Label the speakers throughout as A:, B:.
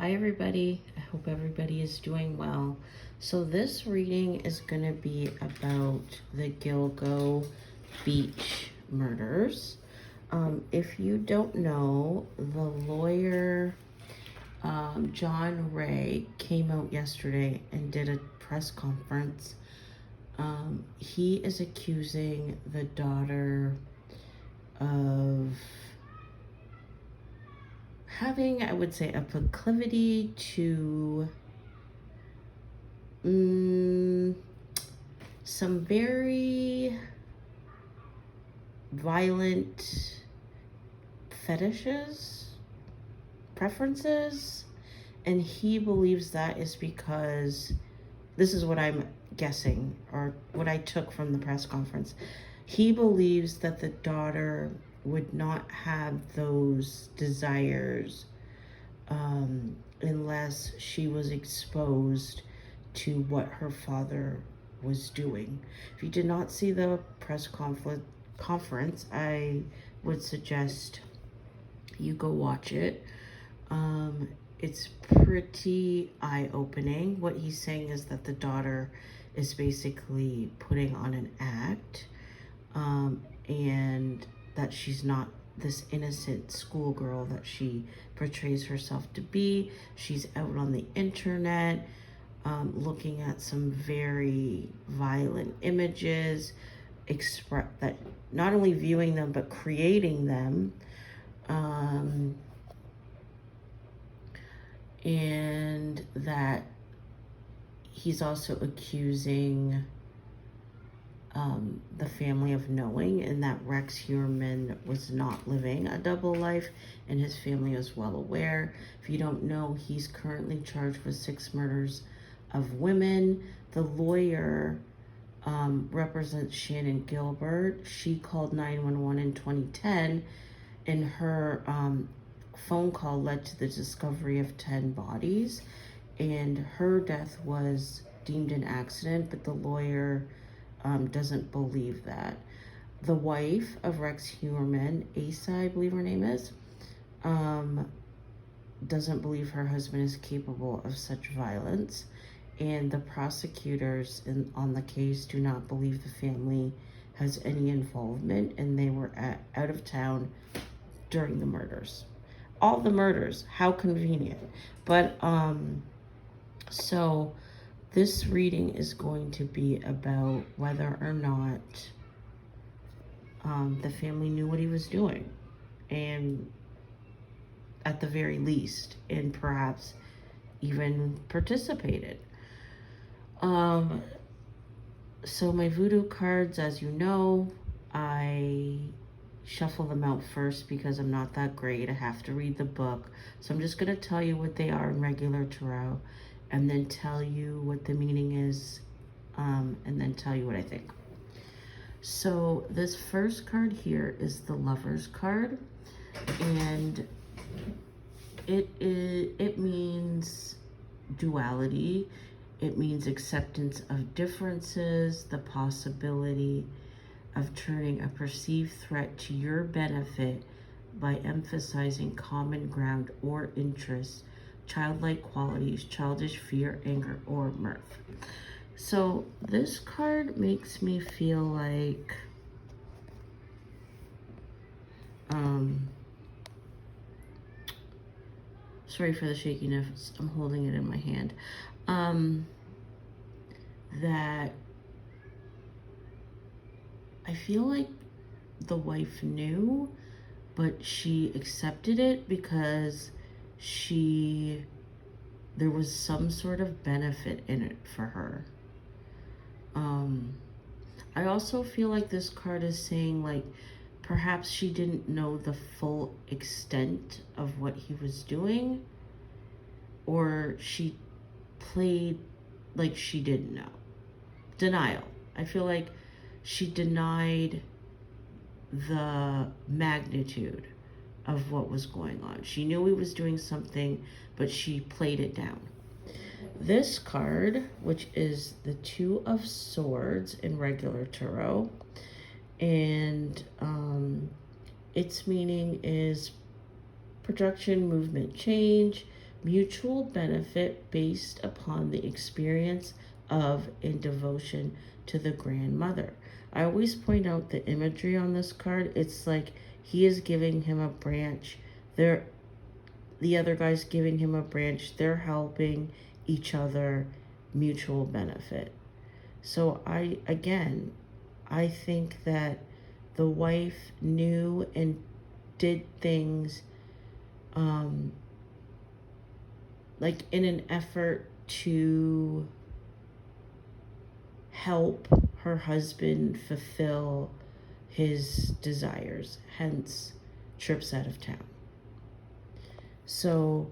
A: Hi everybody, I hope everybody is doing well. So this reading is going to be about the Gilgo beach murders. If you don't know, the lawyer John Ray came out yesterday and did a press conference. He is accusing the daughter of having, I would say, a proclivity to some very violent fetishes, preferences, and he believes that is because, this is what I'm guessing, or what I took from the press conference, he believes that the daughter would not have those desires unless she was exposed to what her father was doing. If you did not see the press conference, I would suggest you go watch it. It's pretty eye-opening. What he's saying is that the daughter is basically putting on an act, and that she's not this innocent schoolgirl that she portrays herself to be. She's out on the internet, looking at some very violent images, that not only viewing them but creating them, and that he's also accusing the family of knowing, and that Rex Heuermann was not living a double life, and his family was well aware. If you don't know, he's currently charged with 6 murders of women. The lawyer represents Shannon Gilbert. She called 911 in 2010, and her phone call led to the discovery of 10 bodies, and her death was deemed an accident, but the lawyer doesn't believe that. The wife of Rex Heuermann, Asa, I believe her name is, doesn't believe her husband is capable of such violence, and the prosecutors on the case do not believe the family has any involvement, and they were out of town during the murders. All the murders, how convenient. But so this reading is going to be about whether or not the family knew what he was doing, and at the very least, and perhaps even participated. So my voodoo cards, as you know, I shuffle them out first because I'm not that great. I have to read the book. So I'm just going to tell you what they are in regular tarot, and then tell you what the meaning is, and then tell you what I think. So this first card here is the Lover's card, and it means duality. It means acceptance of differences, the possibility of turning a perceived threat to your benefit by emphasizing common ground or interests, childlike qualities, childish fear, anger, or mirth. So this card makes me feel like sorry for the shakiness, I'm holding it in my hand, that I feel like the wife knew, but she accepted it because there was some sort of benefit in it for her. I also feel like this card is saying, like, perhaps she didn't know the full extent of what he was doing, or she played like she didn't know. Denial. I feel like she denied the magnitude of what was going on. She knew he was doing something, but she played it down. This card, which is the 2 of Swords in regular tarot, and its meaning is projection, movement, change, mutual benefit based upon the experience of and devotion to the grandmother. I always point out the imagery on this card. It's like he is giving him a branch. The other guy's giving him a branch. They're helping each other, mutual benefit. So I think that the wife knew and did things like in an effort to help her husband fulfill his desires, hence trips out of town. So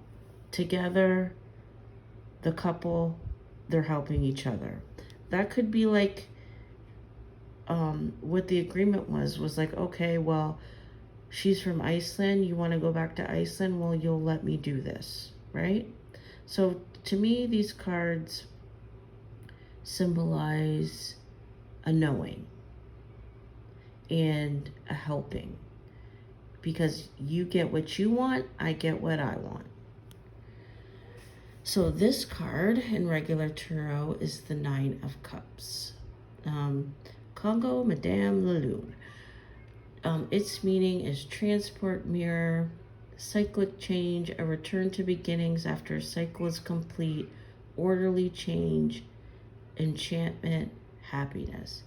A: together, the couple, they're helping each other. That could be like what the agreement was like, okay, well, she's from Iceland, you want to go back to Iceland, well, you'll let me do this, right? So to me, these cards symbolize a knowing and a helping, because you get what you want, I get what I want. So this card in regular tarot is the Nine of Cups. Congo Madame la Lune. Its meaning is transport, mirror, cyclic change, a return to beginnings after a cycle is complete, orderly change, enchantment, happiness.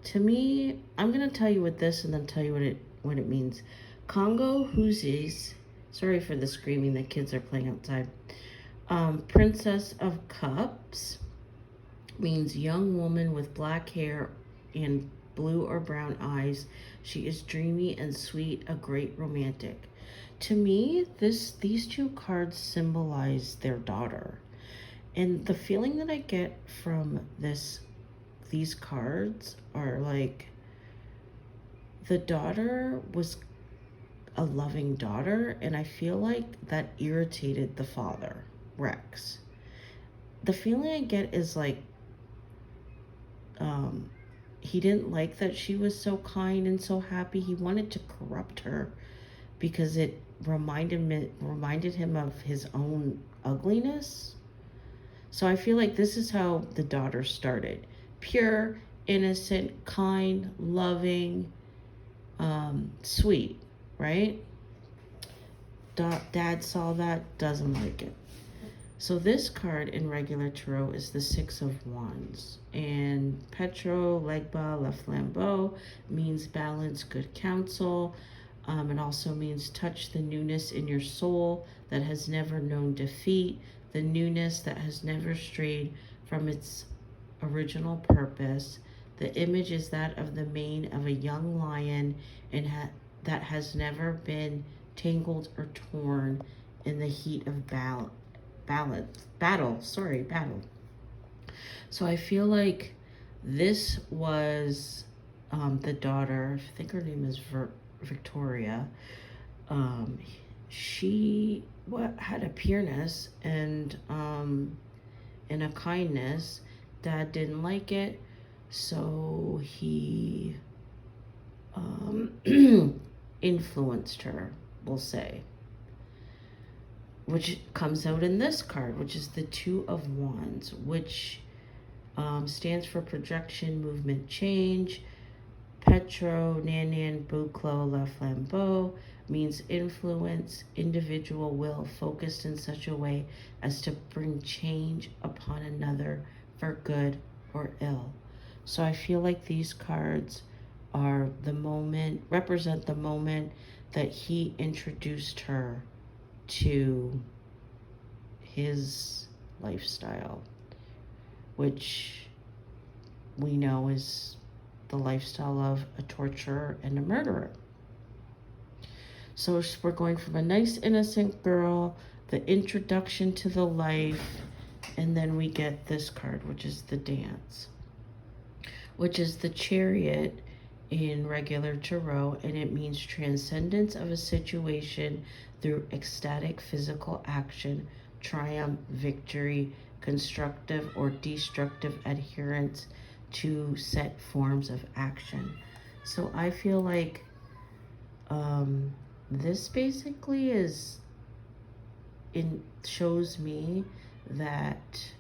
A: To me, I'm going to tell you what this and then tell you what it means. Congo Huzies, sorry for the screaming, the kids are playing outside. Princess of Cups means young woman with black hair and blue or brown eyes. She is dreamy and sweet, a great romantic. To me, these two cards symbolize their daughter. And the feeling that I get from these cards are like the daughter was a loving daughter, and I feel like that irritated the father, Rex. The feeling I get is like he didn't like that she was so kind and so happy. He wanted to corrupt her because it reminded him of his own ugliness. So I feel like this is how the daughter started. Pure, innocent, kind, loving, sweet, right? Dad saw that, doesn't like it. So this card in regular tarot is the Six of Wands. And Petro, Legba, La Flambeau means balance, good counsel. It also means touch the newness in your soul that has never known defeat, the newness that has never strayed from its original purpose. The image is that of the mane of a young lion and that has never been tangled or torn in the heat of battle. So I feel like this was the daughter, I think her name is Victoria. She had a pureness and a kindness. Dad didn't like it, so he influenced her, we'll say, which comes out in this card, which is the Two of Wands, which stands for projection, movement, change. Petro, Nanan, Bouclo, La Flambeau means influence, individual will focused in such a way as to bring change upon another for good or ill. So I feel like these cards are represent the moment that he introduced her to his lifestyle, which we know is the lifestyle of a torturer and a murderer. So we're going from a nice innocent girl, the introduction to the life, and then we get this card, which is the Dance, which is the Chariot in regular tarot, and it means transcendence of a situation through ecstatic physical action, triumph, victory, constructive or destructive adherence to set forms of action. So I feel like this basically is shows me that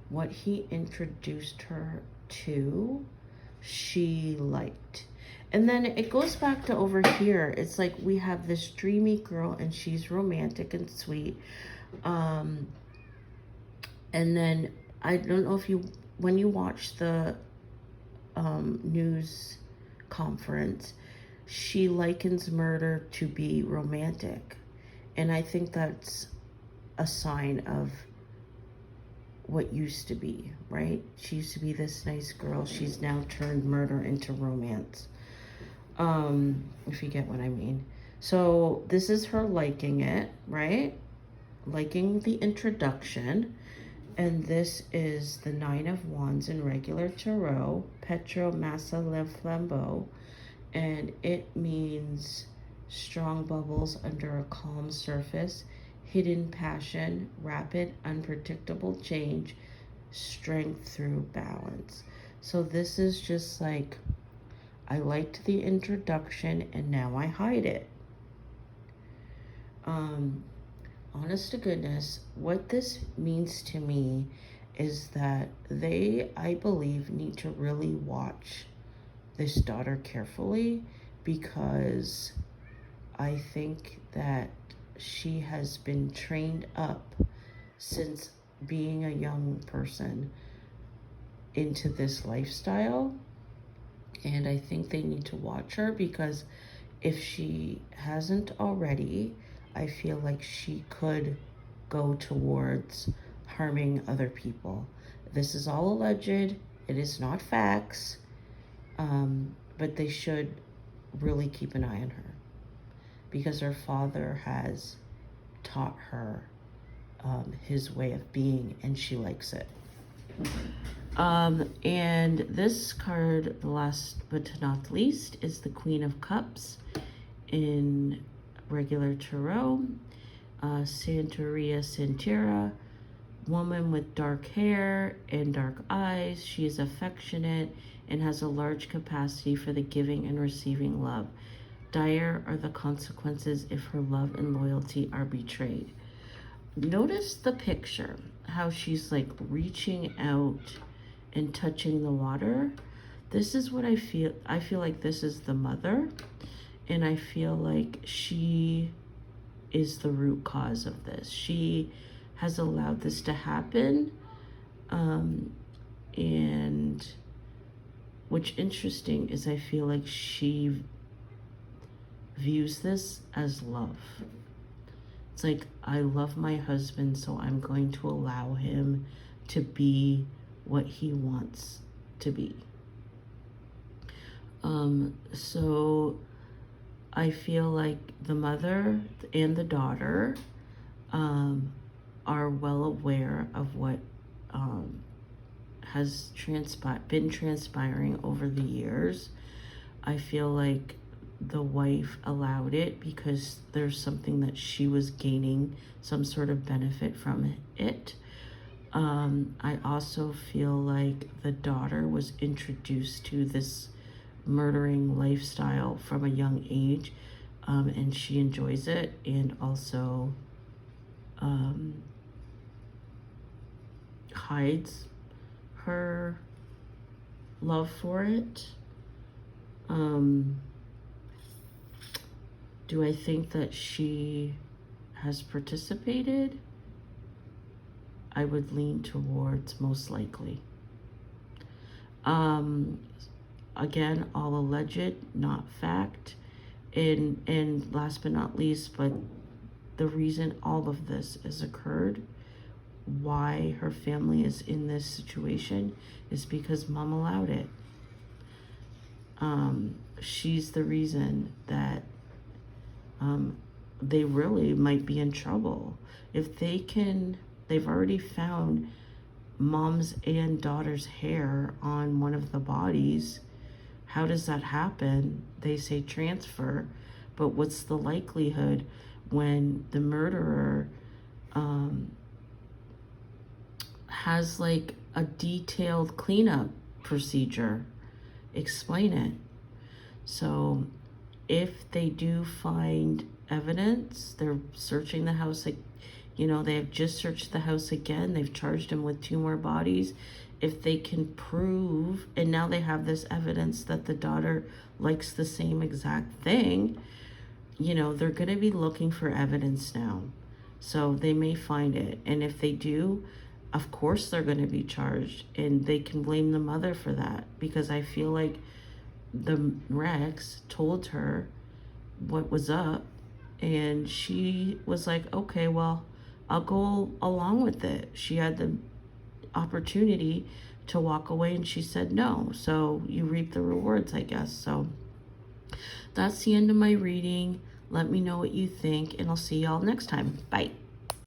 A: what he introduced her to, she liked. And then it goes back to over here. It's like we have this dreamy girl and she's romantic and sweet. And then I don't know if when you watch the news conference, she likens murder to be romantic. And I think that's a sign of what used to be, right? She used to be this nice girl. She's now turned murder into romance. If you get what I mean. So this is her liking it, right? Liking the introduction. And this is the Nine of Wands in regular tarot, Petro Massa Le Flambeau. And it means strong bubbles under a calm surface, hidden passion, rapid, unpredictable change, strength through balance. So this is just like, I liked the introduction and now I hide it. Honest to goodness, what this means to me is that they, I believe, need to really watch this daughter carefully, because I think that she has been trained up since being a young person into this lifestyle. And I think they need to watch her, because if she hasn't already, I feel like she could go towards harming other people. This is all alleged. It is not facts. But they should really keep an eye on her, because her father has taught her his way of being, and she likes it. And this card, the last but not least, is the Queen of Cups in regular tarot. Santeria Santera, woman with dark hair and dark eyes. She is affectionate and has a large capacity for the giving and receiving love. Dire are the consequences if her love and loyalty are betrayed. Notice the picture, how she's like reaching out and touching the water. This is what I feel. I feel like this is the mother, and I feel like she is the root cause of this. She has allowed this to happen, and what's interesting is I feel like she views this as love. It's like, I love my husband, so I'm going to allow him to be what he wants to be. So I feel like the mother and the daughter are well aware of what has been transpiring over the years. I feel like the wife allowed it because there's something that she was gaining some sort of benefit from it. I also feel like the daughter was introduced to this murdering lifestyle from a young age, and she enjoys it, and also hides her love for it. Do I think that she has participated? I would lean towards most likely. Again, all alleged, not fact. And last but not least, but the reason all of this has occurred, why her family is in this situation, is because mom allowed it. She's the reason that they really might be in trouble. If they've already found mom's and daughter's hair on one of the bodies. How does that happen? They say transfer, but what's the likelihood when the murderer has like a detailed cleanup procedure? Explain it. So if they do find evidence. They're searching the house, like, you know, they have just searched the house again. They've charged him with 2 more bodies. If they can prove, and now they have this evidence that the daughter likes the same exact thing, you know, they're going to be looking for evidence now. So they may find it. And if they do, of course they're going to be charged. And they can blame the mother for that. Because I feel like the Rex told her what was up. And she was like, okay, well, I'll go along with it. She had the opportunity to walk away and she said no. So you reap the rewards, I guess. So that's the end of my reading. Let me know what you think, and I'll see y'all next time. Bye.